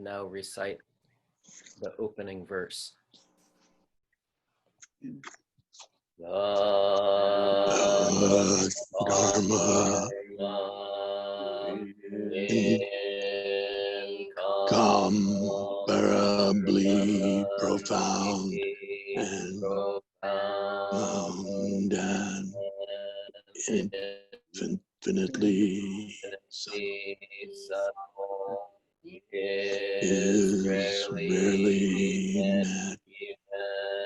now recite the opening verse. Dharma incomparably profound and infinitely subtle is rarely met,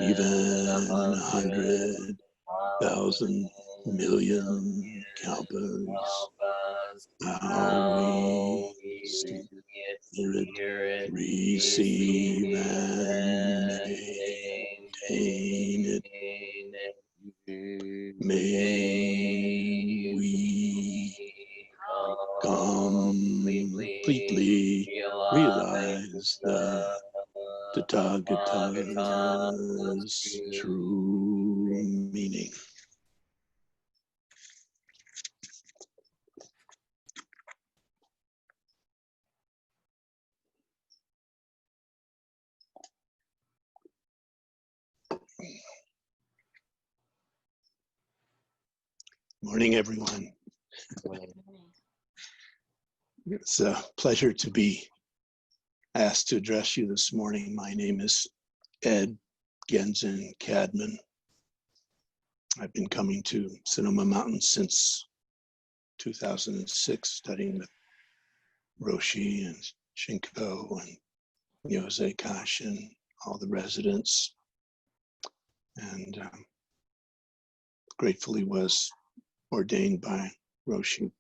even 100,000 million kalpas. How we spirit receive and maintain it. May we completely realize the Tathagata's true meaning. Morning, everyone. It's a pleasure to be asked to address you this morning. My name is Ed Genzen Cadman. I've been coming to Sonoma Mountains since 2006, studying with Roshi and Shinko and Yose Kash and all the residents, and gratefully was ordained by Roshi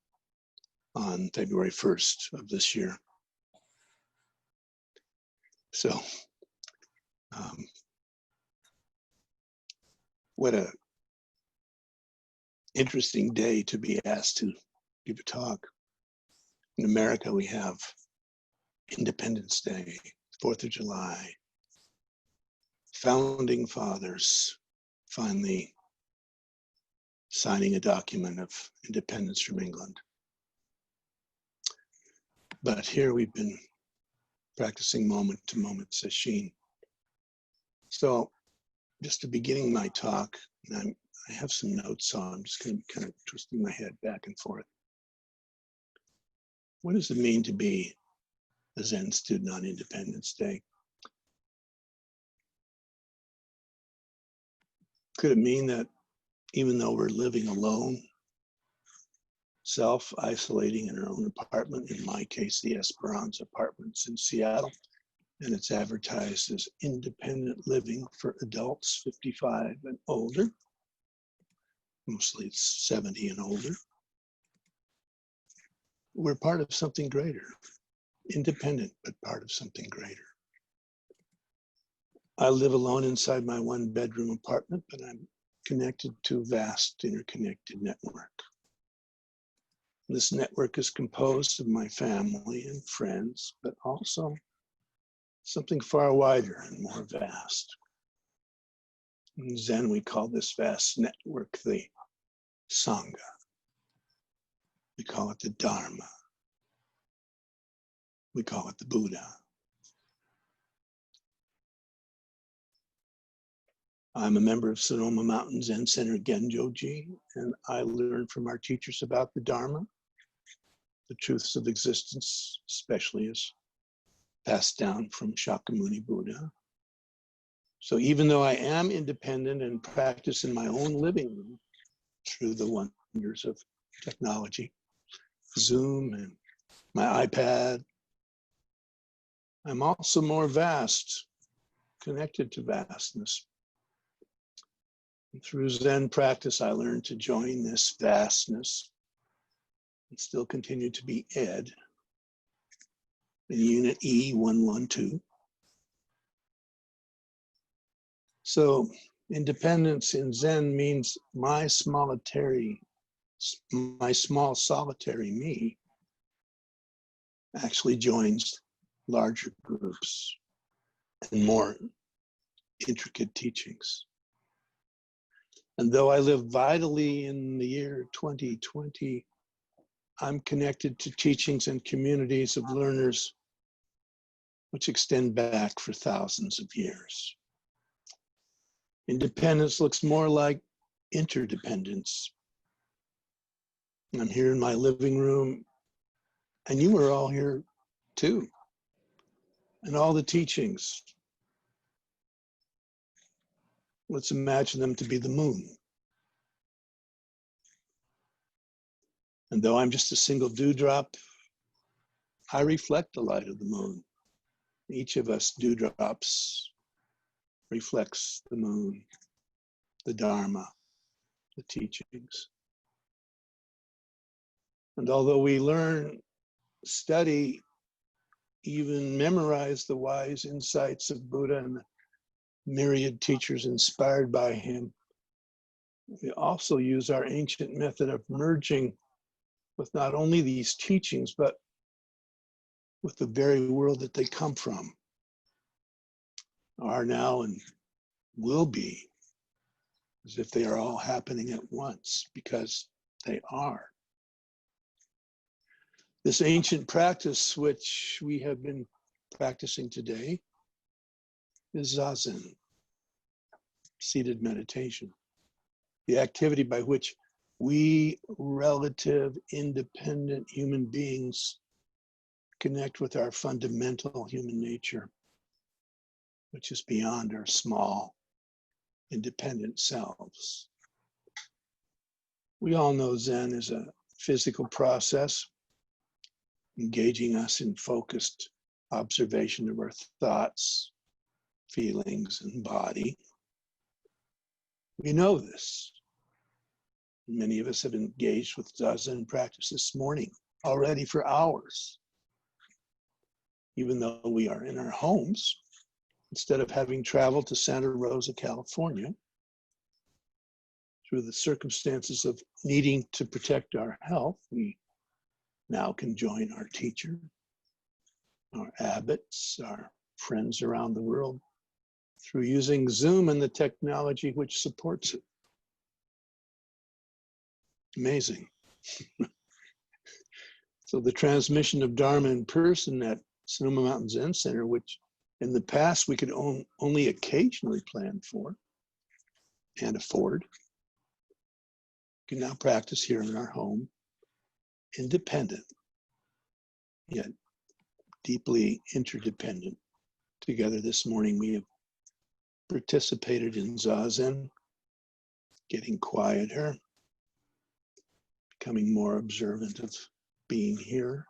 on February 1st of this year. So, what a interesting day to be asked to give a talk. In America, we have Independence Day, 4th of July, founding fathers finally signing a document of independence from England. But here we've been practicing moment to moment sesshin. So just to beginning my talk, and I have some notes, so I'm just going to be kind of twisting my head back and forth. What does it mean to be a Zen student on Independence Day? Could it mean that even though we're living alone, self-isolating in our own apartment, in my case, the Esperanza Apartments in Seattle, and it's advertised as independent living for adults 55 and older, mostly it's 70 and older, we're part of something greater, independent, but part of something greater. I live alone inside my one-bedroom apartment, but I'm connected to a vast interconnected network. This network is composed of my family and friends, but also something far wider and more vast. In Zen, we call this vast network the Sangha. We call it the Dharma. We call it the Buddha. I'm a member of Sonoma Mountain Zen Center Genjoji, and I learned from our teachers about the Dharma, the truths of existence, especially as passed down from Shakyamuni Buddha. So even though I am independent and practice in my own living room through the wonders of technology, Zoom and my iPad, I'm also more vast, connected to vastness. And through Zen practice, I learned to join this vastness and still continue to be Ed in unit E112. So independence in Zen means my small solitary me actually joins larger groups and more intricate teachings. And though I live vitally in the year 2020, I'm connected to teachings and communities of learners which extend back for thousands of years. Independence looks more like interdependence. I'm here in my living room, and you are all here too. And all the teachings, let's imagine them to be the moon. And though I'm just a single dewdrop, I reflect the light of the moon. Each of us dewdrops reflects the moon, the Dharma, the teachings. And although we learn, study, even memorize the wise insights of Buddha and the myriad teachers inspired by him, we also use our ancient method of merging with not only these teachings, but with the very world that they come from, are now and will be, as if they are all happening at once, because they are. This ancient practice, which we have been practicing today, is Zazen, seated meditation, the activity by which we relative independent human beings connect with our fundamental human nature, which is beyond our small, independent selves. We all know Zen is a physical process, engaging us in focused observation of our thoughts, feelings, and body. We know this. Many of us have engaged with Zazen practice this morning already for hours. Even though we are in our homes, instead of having traveled to Santa Rosa, California, through the circumstances of needing to protect our health, we now can join our teacher, our abbots, our friends around the world through using Zoom and the technology which supports it. Amazing. So the transmission of Dharma in person at Sonoma Mountain Zen Center, which in the past we could only occasionally plan for and afford, we can now practice here in our home, independent, yet deeply interdependent. Together this morning we have participated in Zazen, getting quieter, becoming more observant of being here.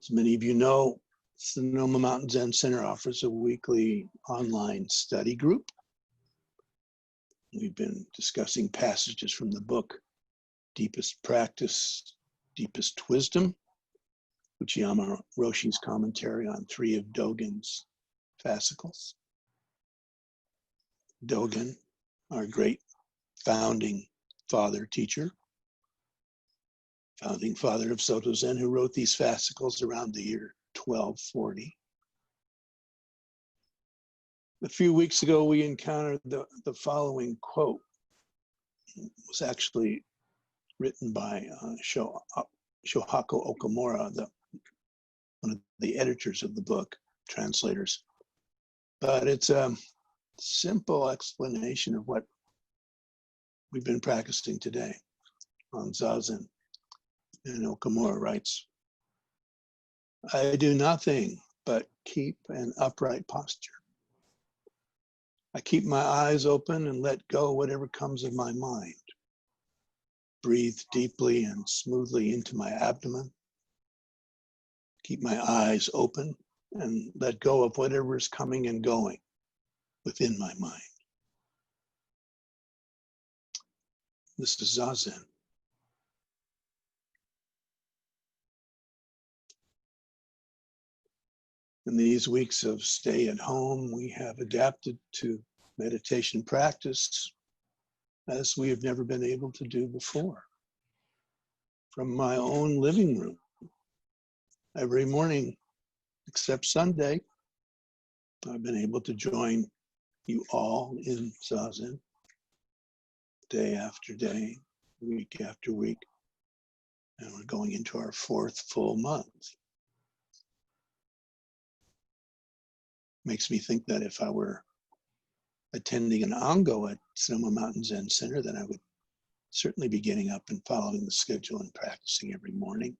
As many of you know, Sonoma Mountain Zen Center offers a weekly online study group. We've been discussing passages from the book, Deepest Practice, Deepest Wisdom, Uchiyama Roshi's commentary on 3 of Dogen's fascicles. Dogen, our great founding father teacher, founding father of Soto Zen, who wrote these fascicles around the year 1240. A few weeks ago, we encountered the following quote. It was actually written by Shohako Okamura, one of the editors of the book, translators. But it's a simple explanation of what we've been practicing today on Zazen. And Okamura writes, I do nothing but keep an upright posture. I keep my eyes open and let go whatever comes of my mind. Breathe deeply and smoothly into my abdomen. Keep my eyes open and let go of whatever is coming and going within my mind. This is Zazen. In these weeks of stay at home, we have adapted to meditation practice as we have never been able to do before. From my own living room, every morning, except Sunday, I've been able to join you all in Zazen, day after day, week after week, And we're going into our 4th full month. Makes me think that if I were attending an ongo at Sonoma Mountain Zen Center, then I would certainly be getting up and following the schedule and practicing every morning.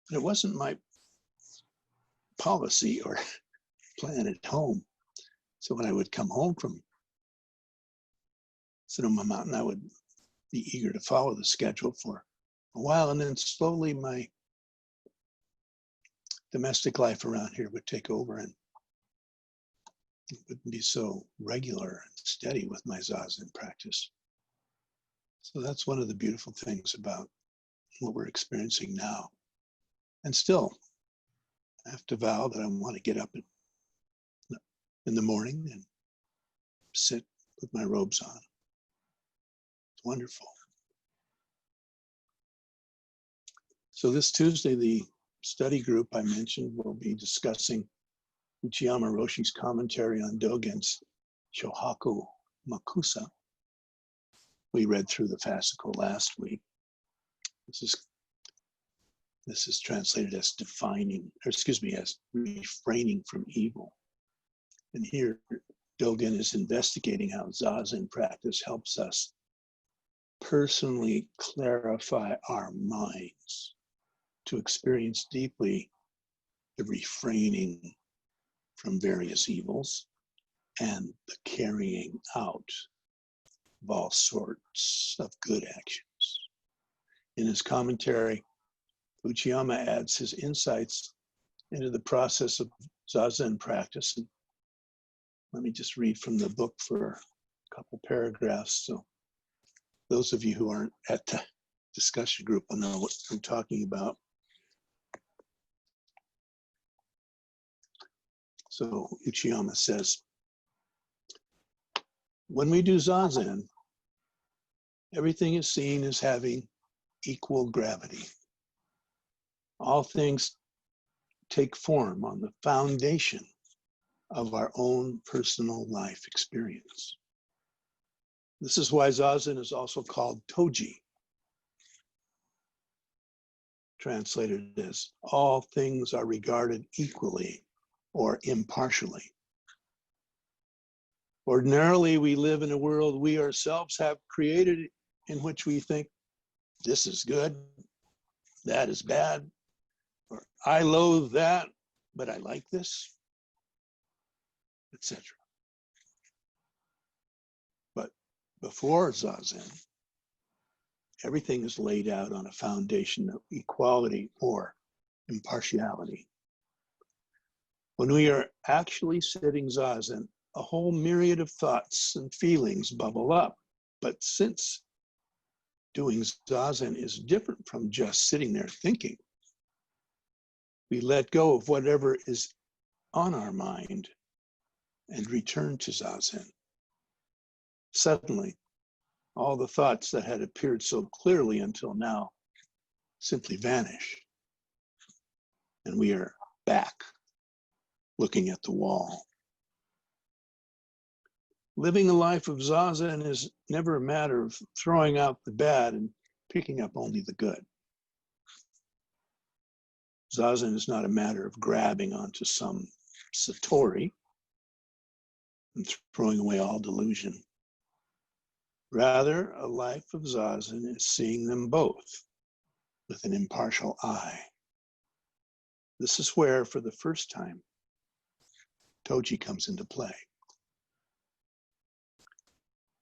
But it wasn't my policy or plan at home. So when I would come home from Sonoma Mountain, I would be eager to follow the schedule for a while, and then slowly my domestic life around here would take over, and it wouldn't be so regular and steady with my Zazen practice. So that's one of the beautiful things about what we're experiencing now. And still, I have to vow that I want to get up in the morning and sit with my robes on. It's wonderful. So this Tuesday, the study group I mentioned will be discussing Uchiyama Roshi's commentary on Dogen's Shohaku Makusa. We read through the fascicle last week. This is translated as as refraining from evil. And here, Dogen is investigating how Zazen practice helps us personally clarify our minds to experience deeply the refraining from various evils and the carrying out of all sorts of good actions. In his commentary, Uchiyama adds his insights into the process of Zazen practice. And let me just read from the book for a couple paragraphs. So those of you who aren't at the discussion group will know what I'm talking about. So Uchiyama says, when we do Zazen, everything is seen as having equal gravity. All things take form on the foundation of our own personal life experience. This is why Zazen is also called Toji, translated as all things are regarded equally or impartially. Ordinarily, we live in a world we ourselves have created in which we think this is good, that is bad, or I loathe that, but I like this, etc. But before Zazen, everything is laid out on a foundation of equality or impartiality. When we are actually sitting Zazen, a whole myriad of thoughts and feelings bubble up. But since doing Zazen is different from just sitting there thinking, we let go of whatever is on our mind and return to Zazen. Suddenly, all the thoughts that had appeared so clearly until now simply vanish. And we are back looking at the wall. Living a life of Zazen is never a matter of throwing out the bad and picking up only the good. Zazen is not a matter of grabbing onto some satori and throwing away all delusion. Rather, a life of Zazen is seeing them both with an impartial eye. This is where, for the first time, Toji comes into play.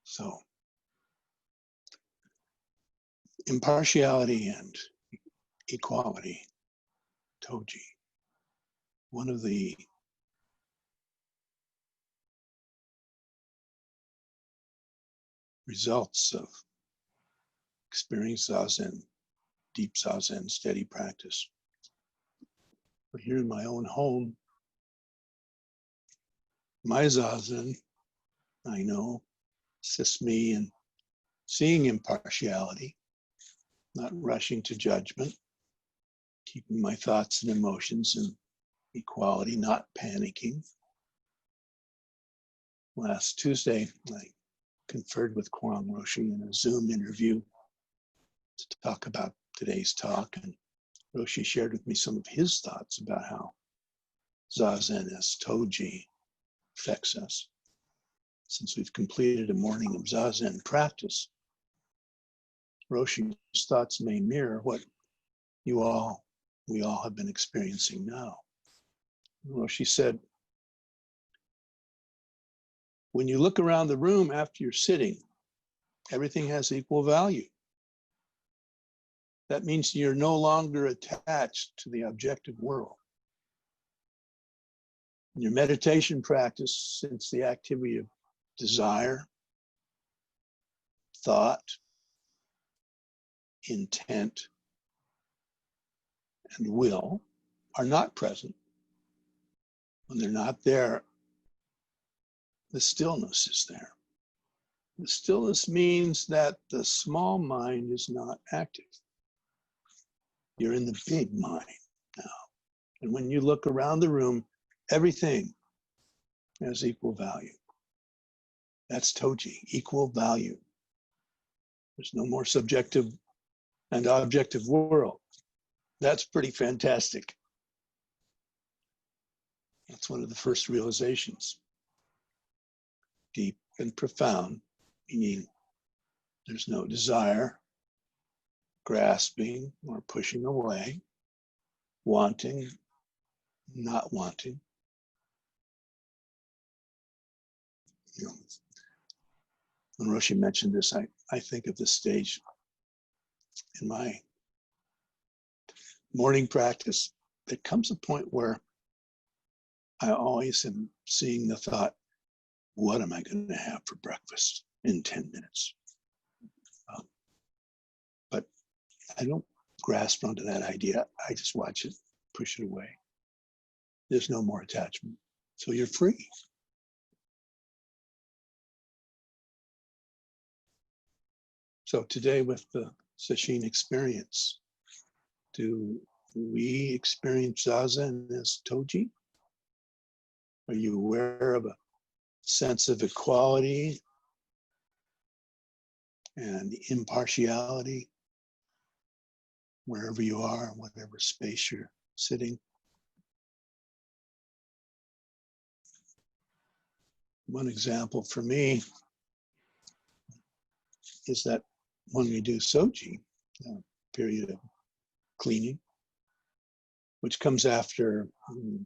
So, impartiality and equality, Toji. One of the results of experience Zazen, deep Zazen, steady practice. But here in my own home, my Zazen, I know, assists me in seeing impartiality, not rushing to judgment, keeping my thoughts and emotions in equality, not panicking. Last Tuesday, I conferred with Kwang Roshi in a Zoom interview to talk about today's talk, and Roshi shared with me some of his thoughts about how Zazen as Toji affects us. Since we've completed a morning of Zazen practice, Roshi's thoughts may mirror what we all have been experiencing now. Roshi said, when you look around the room after you're sitting, everything has equal value. That means you're no longer attached to the objective world. In your meditation practice, since the activity of desire, thought, intent, and will are not present, when they're not there, the stillness is there. The stillness means that the small mind is not active. You're in the big mind now. And when you look around the room, everything has equal value. That's Toji, equal value. There's no more subjective and objective world. That's pretty fantastic. That's one of the first realizations. Deep and profound, meaning there's no desire, grasping or pushing away, wanting, not wanting. You know, when Roshi mentioned this, I think of this stage in my morning practice. There comes a point where I always am seeing the thought, what am I going to have for breakfast in 10 minutes? But I don't grasp onto that idea. I just watch it, push it away. There's no more attachment. So you're free. So today with the Sesshin experience, do we experience Zazen as Toji? Are you aware of a sense of equality and impartiality wherever you are, whatever space you're sitting? One example for me is that when we do Soji, a period of cleaning, which comes after an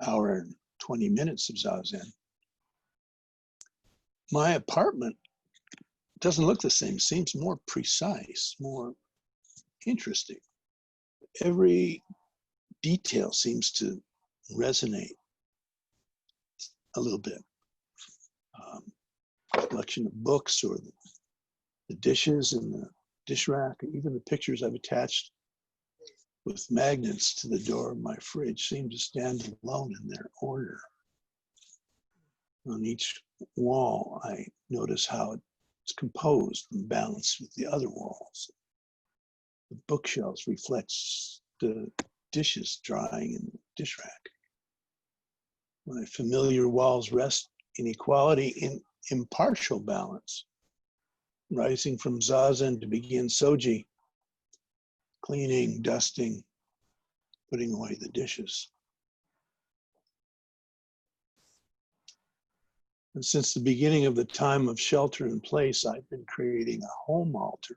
hour and 20 minutes of Zazen, my apartment doesn't look the same, seems more precise, more interesting. Every detail seems to resonate a little bit. Collection of books or the dishes in the dish rack, even the pictures I've attached with magnets to the door of my fridge seem to stand alone in their order. On each wall, I notice how it's composed and balanced with the other walls. The bookshelves reflects the dishes drying in the dish rack. My familiar walls rest in equality, in impartial balance, rising from Zazen to begin Soji, cleaning, dusting, putting away the dishes. And since the beginning of the time of shelter in place, I've been creating a home altar,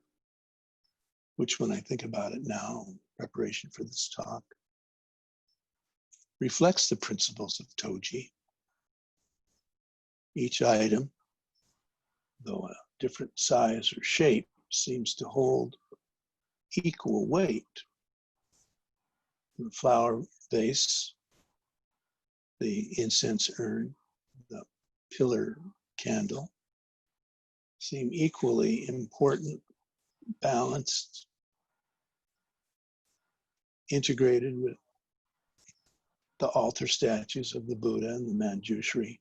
which when I think about it now, in preparation for this talk, reflects the principles of Toji. Each item, though a different size or shape, seems to hold equal weight. The flower vase, the incense urn, the pillar candle seem equally important, balanced, integrated with the altar statues of the Buddha and the Manjushri.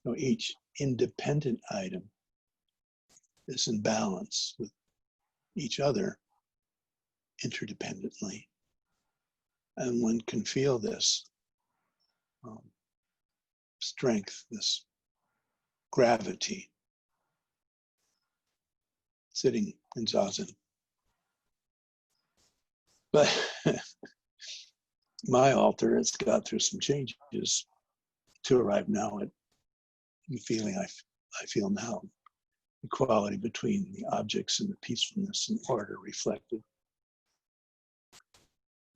So each independent item is in balance with each other interdependently. And one can feel this strength, this gravity, sitting in Zazen But my altar has got through some changes to arrive now at the feeling I feel now, equality between the objects and the peacefulness and order reflected.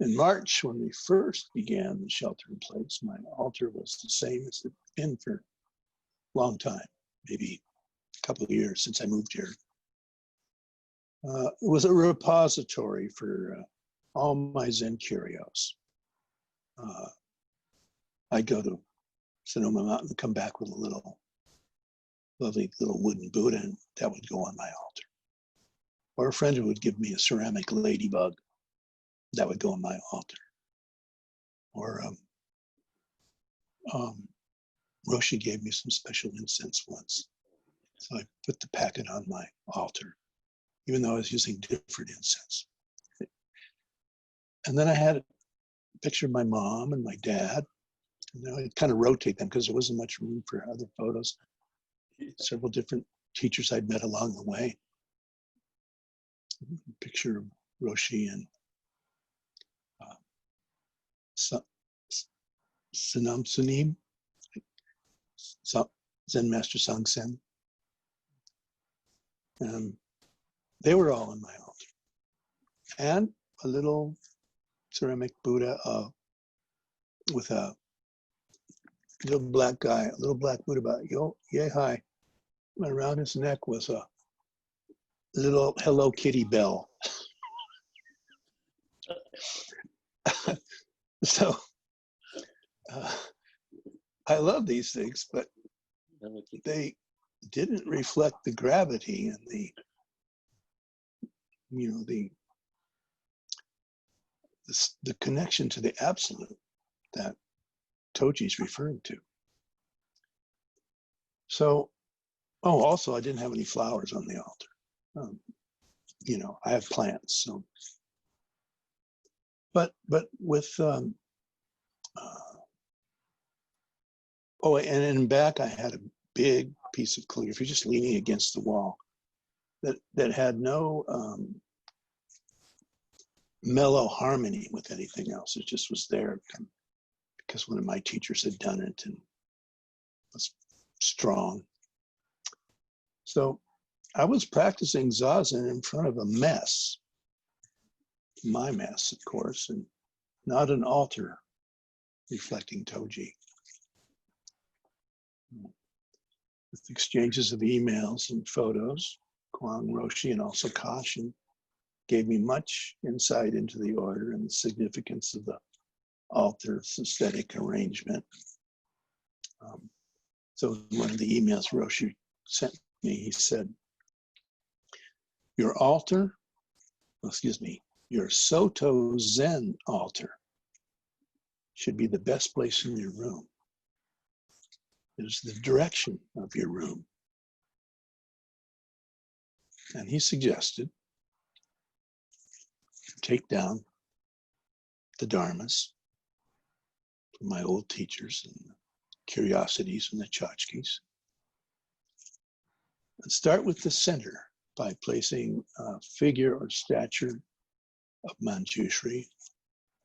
In March, when we first began the shelter in place, my altar was the same as it had been for a long time, maybe a couple of years since I moved here. It was a repository for all my Zen curios. I'd go to Sonoma Mountain and come back with a lovely little wooden Buddha, and that would go on my altar. Or a friend would give me a ceramic ladybug, that would go on my altar. Or Roshi gave me some special incense once. So I put the packet on my altar, even though I was using different incense. And then I had a picture of my mom and my dad. And I'd kind of rotate them because there wasn't much room for other photos. Several different teachers I'd met along the way. A picture of Roshi and Sanam Sunim, Zen Master Sangsen. They were all on my altar. And a little ceramic Buddha with a little black Buddha about yay high. And around his neck was a little Hello Kitty bell. So I love these things, but they didn't reflect the gravity and the connection to the absolute that Toji's referring to. So, also I didn't have any flowers on the altar. I have plants, so. But with and in back I had a big piece of calligraphy just leaning against the wall that had no mellow harmony with anything else. It just was there because one of my teachers had done it and was strong. So I was practicing Zazen in front of a mess, my mess, of course, and not an altar reflecting Toji. With exchanges of emails and photos, Kwang, Roshi, and also Kashin gave me much insight into the order and the significance of the altar's aesthetic arrangement. So one of the emails Roshi sent me, he said, your Soto Zen altar should be the best place in your room. It is the direction of your room. And he suggested take down the dharmas from my old teachers and the curiosities and the tchotchkes, and start with the center by placing a figure or stature of Manjushri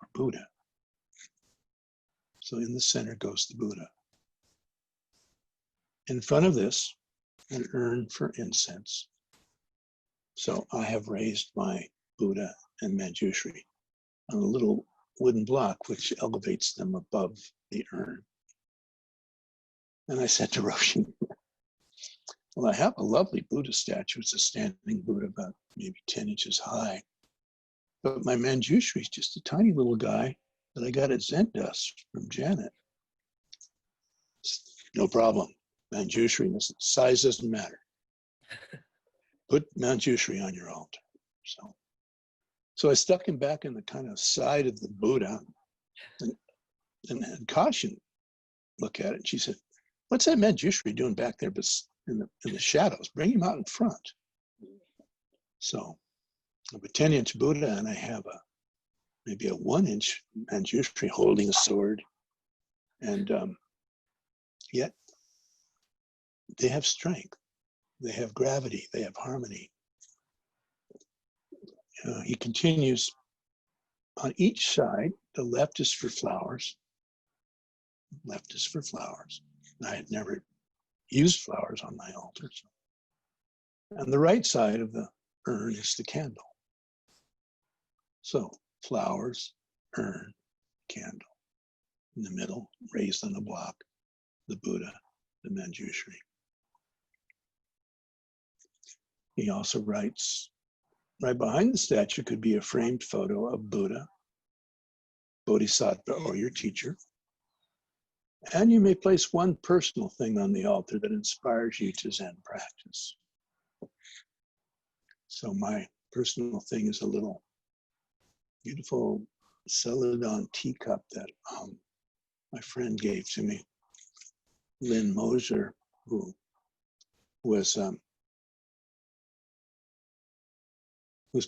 or Buddha. So in the center goes the Buddha. In front of this, an urn for incense. So I have raised my Buddha and Manjushri on a little wooden block which elevates them above the urn. And I said to Roshi, well, I have a lovely Buddha statue. It's a standing Buddha about maybe 10 inches high. But my Manjushri is just a tiny little guy that I got at Zen Dust from Janet. No problem. Manjushri, size doesn't matter. Put Manjushri on your altar. So I stuck him back in the kind of side of the Buddha and had Kashin look at it. And she said, what's that Manjushri doing back there but in the shadows? Bring him out in front. So I have a 10-inch Buddha and I have maybe a 1-inch Manjushri holding a sword. And yet they have strength, they have gravity, they have harmony. He continues On each side, the left is for flowers. Left is for flowers. I had never used flowers on my altar. And the right side of the urn is the candle. So flowers, urn, candle. In the middle, raised on a block, the Buddha, the Manjushri. He also writes, right behind the statue could be a framed photo of Buddha, Bodhisattva, or your teacher. And you may place one personal thing on the altar that inspires you to Zen practice. So my personal thing is a little beautiful celadon teacup that my friend gave to me, Lynn Moser, who's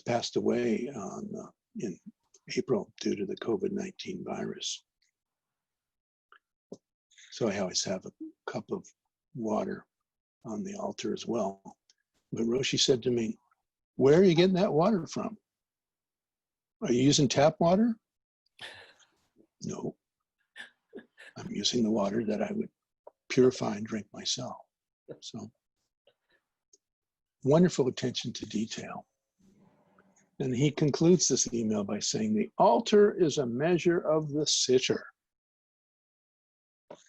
passed away in April due to the COVID-19 virus. So I always have a cup of water on the altar as well. But Roshi said to me, "Where are you getting that water from? Are you using tap water?" No, I'm using the water that I would purify and drink myself. So wonderful attention to detail. And he concludes this email by saying, the altar is a measure of the sitter.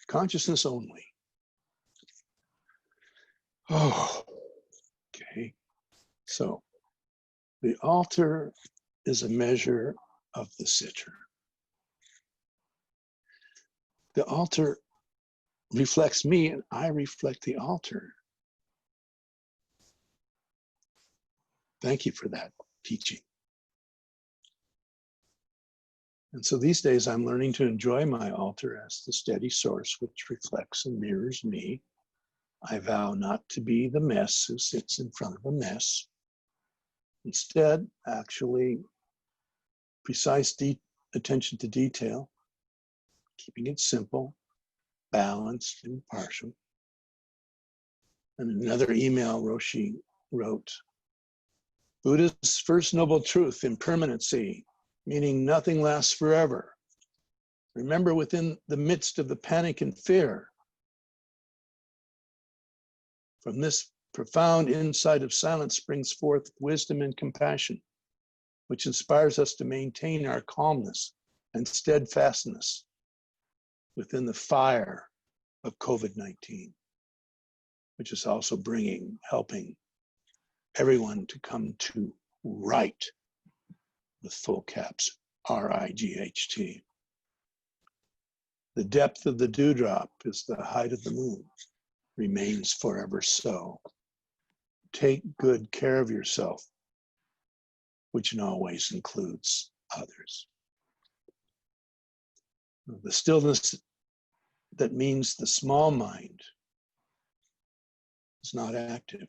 Consciousness only. Oh, okay. So the altar is a measure of the sitter. The altar reflects me and I reflect the altar. Thank you for that teaching. And so these days I'm learning to enjoy my altar as the steady source which reflects and mirrors me. I vow not to be the mess who sits in front of a mess. Instead, actually, precise attention to detail, keeping it simple, balanced, impartial. And another email Roshi wrote, Buddha's first noble truth, impermanency, meaning nothing lasts forever. Remember, within the midst of the panic and fear, from this profound insight of silence springs forth wisdom and compassion, which inspires us to maintain our calmness and steadfastness within the fire of COVID-19, which is also helping everyone to come to right, with full caps, R-I-G-H-T. The depth of the dewdrop is the height of the moon, remains forever so. Take good care of yourself, which always includes others. The stillness that means the small mind is not active.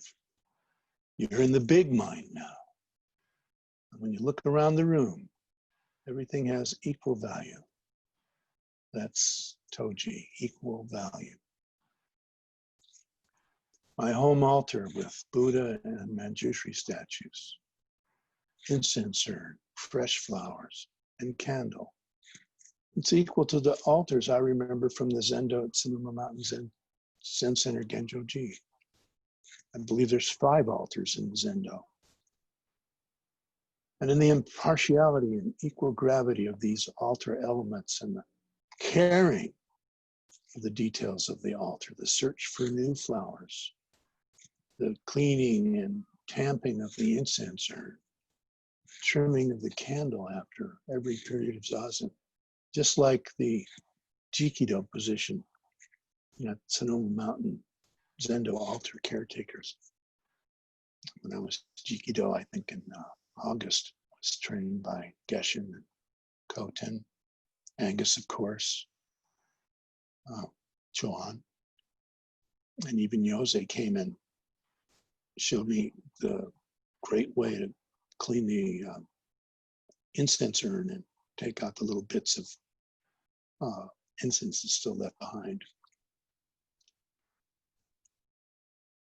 You're in the big mind now. And when you look around the room, everything has equal value. That's Toji, equal value. My home altar with Buddha and Manjushri statues, incense urn, fresh flowers, and candle. It's equal to the altars I remember from the Zendo at Sonoma Mountain Zen Center Genjo-ji. I believe there's 5 altars in Zendo. And in the impartiality and equal gravity of these altar elements and the caring for the details of the altar, the search for new flowers, the cleaning and tamping of the incense urn, trimming of the candle after every period of zazen, just like the Jikido position at Sonoma Mountain Zendo altar caretakers. When I was Jikido, I think in August, I was trained by Geshen and Koten, Angus, of course, Chohan, and even Yose came and showed me the great way to clean the incense urn and take out the little bits of incense that's still left behind.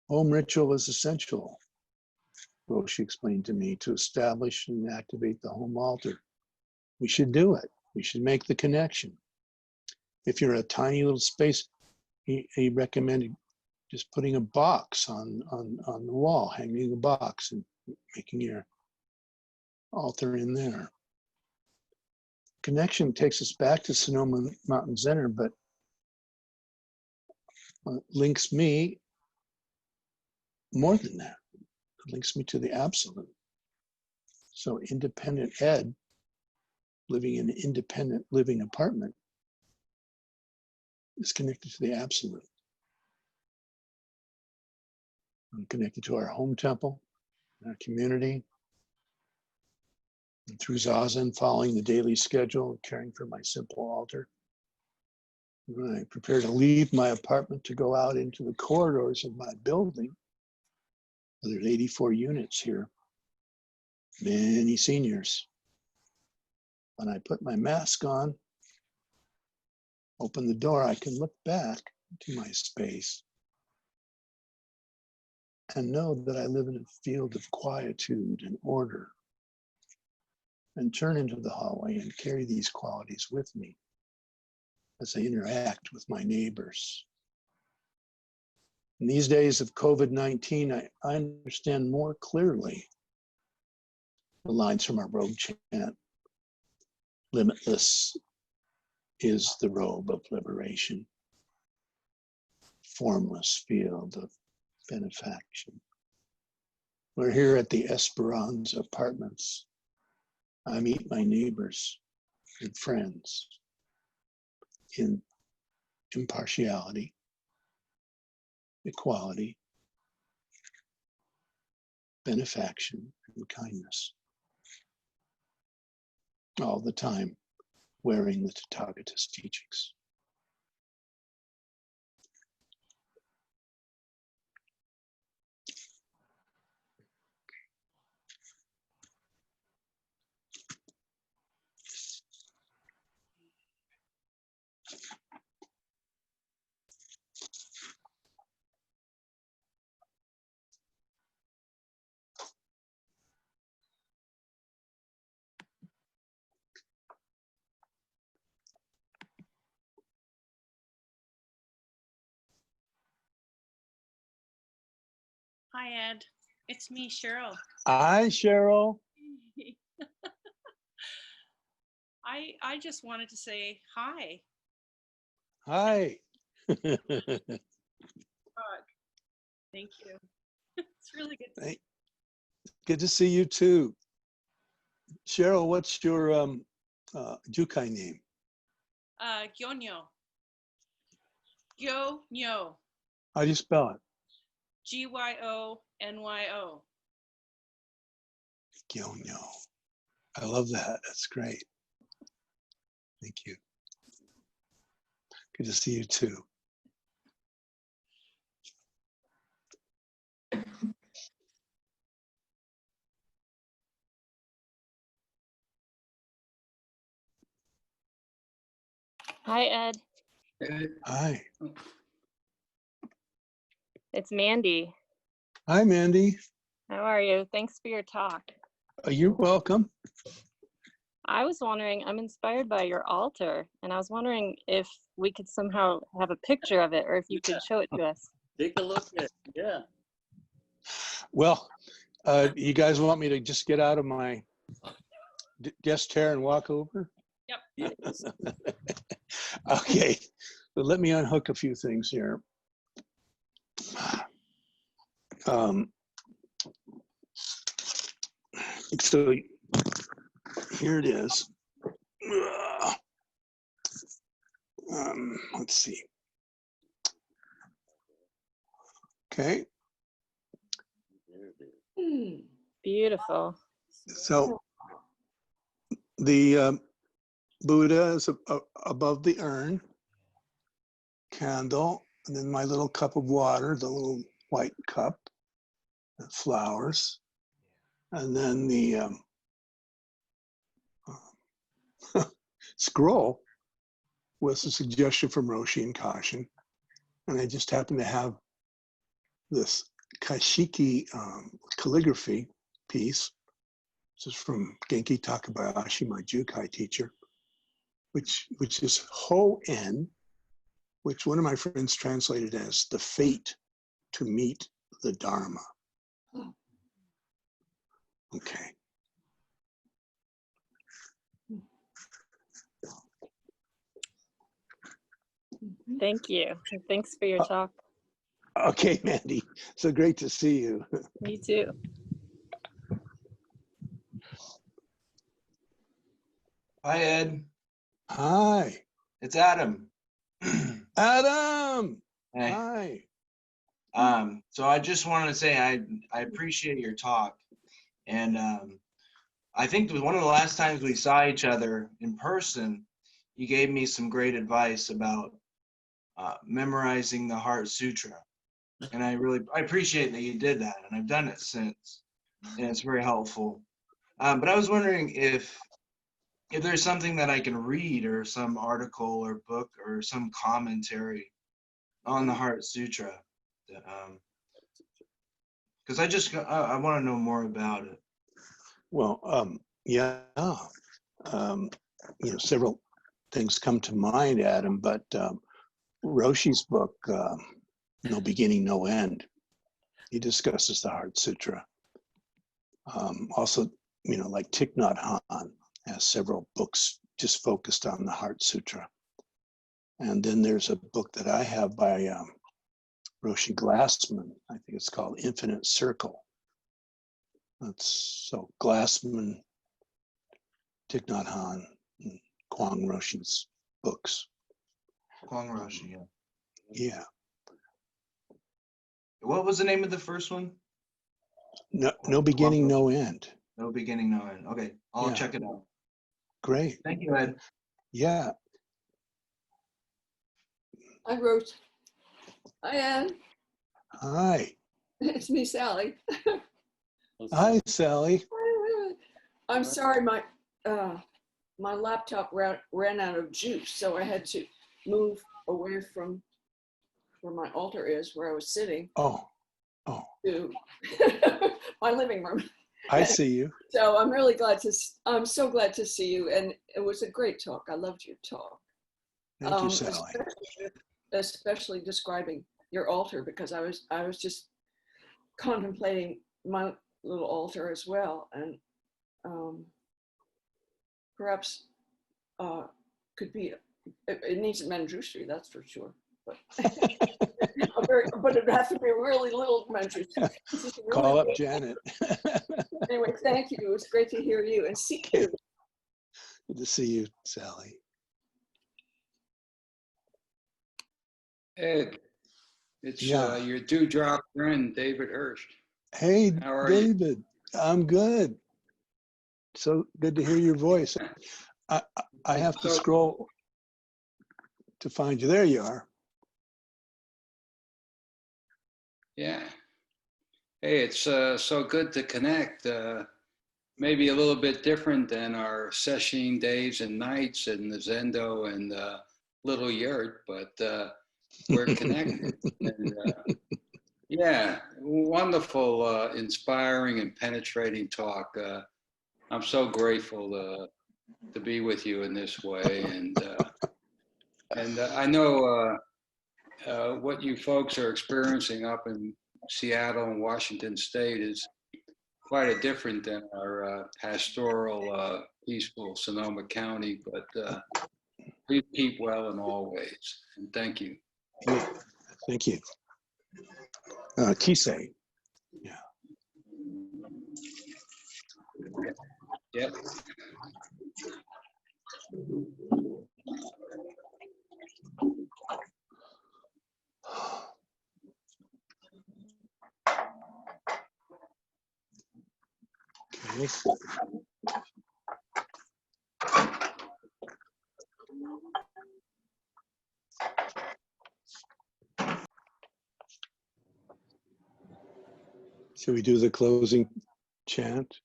Home ritual is essential, Roshi explained to me, to establish and activate the home altar we should do it. We should make the connection. If you're a tiny little space, he recommended just putting a box on the wall, hanging a box and making your altar in there. Connection takes us back to Sonoma Mountain Center, but links me more than that. It links me to the absolute. So independent Ed, living in an independent living apartment, is connected to the absolute. I'm connected to our home temple, our community, and through Zazen, following the daily schedule, caring for my simple altar. When I prepare to leave my apartment to go out into the corridors of my building, there's 84 units here, many seniors. When I put my mask on, open the door, I can look back to my space and know that I live in a field of quietude and order, and turn into the hallway and carry these qualities with me as I interact with my neighbors. In these days of COVID-19, I understand more clearly the lines from our robe chant. Limitless is the robe of liberation, formless field of benefaction. We're here at the Esperanza Apartments. I meet my neighbors and friends in impartiality, equality, benefaction, and kindness. All the time wearing the Tathagata's teachings. Hi, Ed. It's me, Cheryl. Hi, Cheryl. I just wanted to say hi. Hi. Thank you. It's really good to see you. Good to see you too. Cheryl, what's your Jukai name? Gyonyo. Gyonyo. How do you spell it? Gyonyo. Gyonyo. I love that. That's great. Thank you. Good to see you too. Hi, Ed. Hi. It's Mandy. Hi, Mandy. How are you? Thanks for your talk. You're welcome. I was wondering, I'm inspired by your altar, and I was wondering if we could somehow have a picture of it, or if you could show it to us. Take a look at it. Yeah. Well, you guys want me to just get out of my guest chair and walk over? Yep. Yes. Okay, but let me unhook a few things here. So here it is. Let's see. Okay. Beautiful. So the Buddha is above the urn, candle, and then my little cup of water, the little white cup, the flowers, and then the scroll was a suggestion from Roshi and Kashin. And I just happen to have this Kashiki calligraphy piece. This is from Genki Takabayashi, my Jukai teacher, which is Ho-En, which one of my friends translated as the fate to meet the Dharma. Okay. Thank you. And thanks for your talk. Okay, Mandy. So great to see you. Me too. Hi, Ed. Hi. It's Adam. Adam. Hey. Hi. So I just wanted to say I appreciate your talk. And I think it was one of the last times we saw each other in person, you gave me some great advice about memorizing the Heart Sutra. And I appreciate that you did that, and I've done it since, and it's very helpful. But I was wondering if there's something that I can read, or some article or book or some commentary on the Heart Sutra, because I want to know more about it. Well, yeah. Several things come to mind, Adam, but Roshi's book, No Beginning, No End, he discusses the Heart Sutra. Also, like Thich Nhat Hanh has several books just focused on the Heart Sutra. And then there's a book that I have by Roshi Glassman. I think it's called Infinite Circle. That's so Glassman, Thich Nhat Hanh, and Kwang Roshi's books. Kwang Roshi, yeah. Yeah. What was the name of the first one? No beginning, no end. No beginning, no end. Okay, I'll check it out. Great. Thank you, Ed. Yeah. I wrote, hi, Ann. Hi. It's me, Sally. Hi, Sally. I'm sorry, my laptop ran out of juice, so I had to move away from where my altar is, where I was sitting, Oh. to my living room. I see you. So I'm so glad to see you, and it was a great talk. I loved your talk. Thank you, Sally. Especially describing your altar, because I was just contemplating my little altar as well, and perhaps could be, it needs a manjushri, that's for sure, but but it has to be a really little manjushri. Call up Janet. Anyway, thank you. It was great to hear you and see you. Good to see you, Sally. Ed, it's Yeah. your dewdrop friend, David Hurst. Hey, How are you? David. I'm good. So good to hear your voice. I have to scroll to find you. There you are. Yeah. Hey, it's so good to connect. Maybe a little bit different than our session days and nights in the Zendo and Little Yurt, but we're connected. And, yeah, wonderful, inspiring and penetrating talk. I'm so grateful to be with you in this way. And I know what you folks are experiencing up in Seattle and Washington State is quite a different than our pastoral, peaceful Sonoma County, but please keep well in all ways. And thank you. Yeah, thank you. Kisei. Yeah. Yep. Okay. Should we do the closing chant?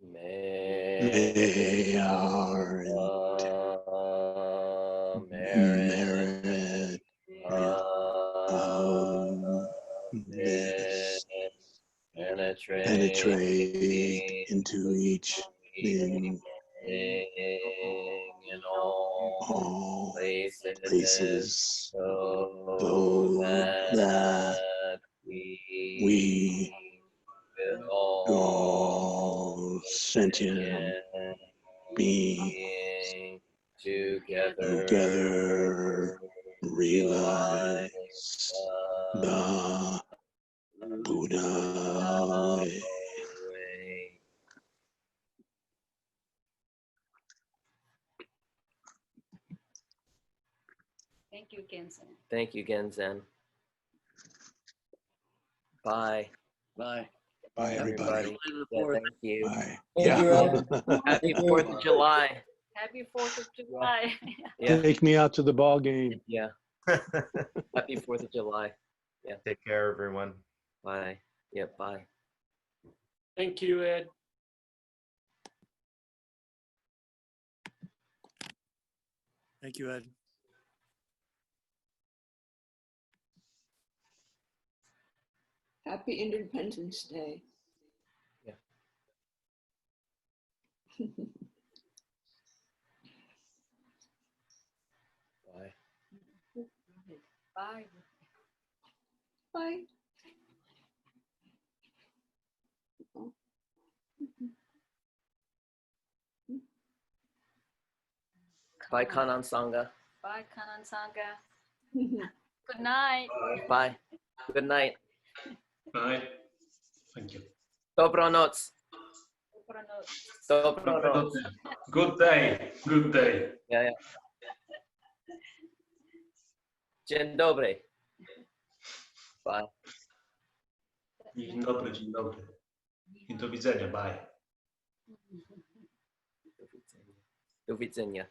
May our merit of this penetrate into each being, in all places, so that we all sentient beings together realize the Buddha way. Thank you, Genzen. Thank you, Genzen. Bye. Bye, everybody. Yeah, thank you. Bye. Thank you, Ed. Happy 4th of July. Happy 4th of July. Yeah. Take me out to the ball game. Yeah. Happy 4th of July. Yeah. Take care, everyone. Bye. Yeah, bye. Thank you, Ed. Thank you, Ed. Happy Independence Day. Yeah. Bye. Bye. Bye. Bye, Kanan Sangha. Bye, Kanan Sangha. Good night. Bye. Good night. Bye. Thank you. Dobranoc. Dobranoc. Dobranoc. Good day. Good day. Yeah, yeah. Dzień dobry. Bye. Dzień dobry, dzień dobry. I do widzenia. Bye. Do widzenia.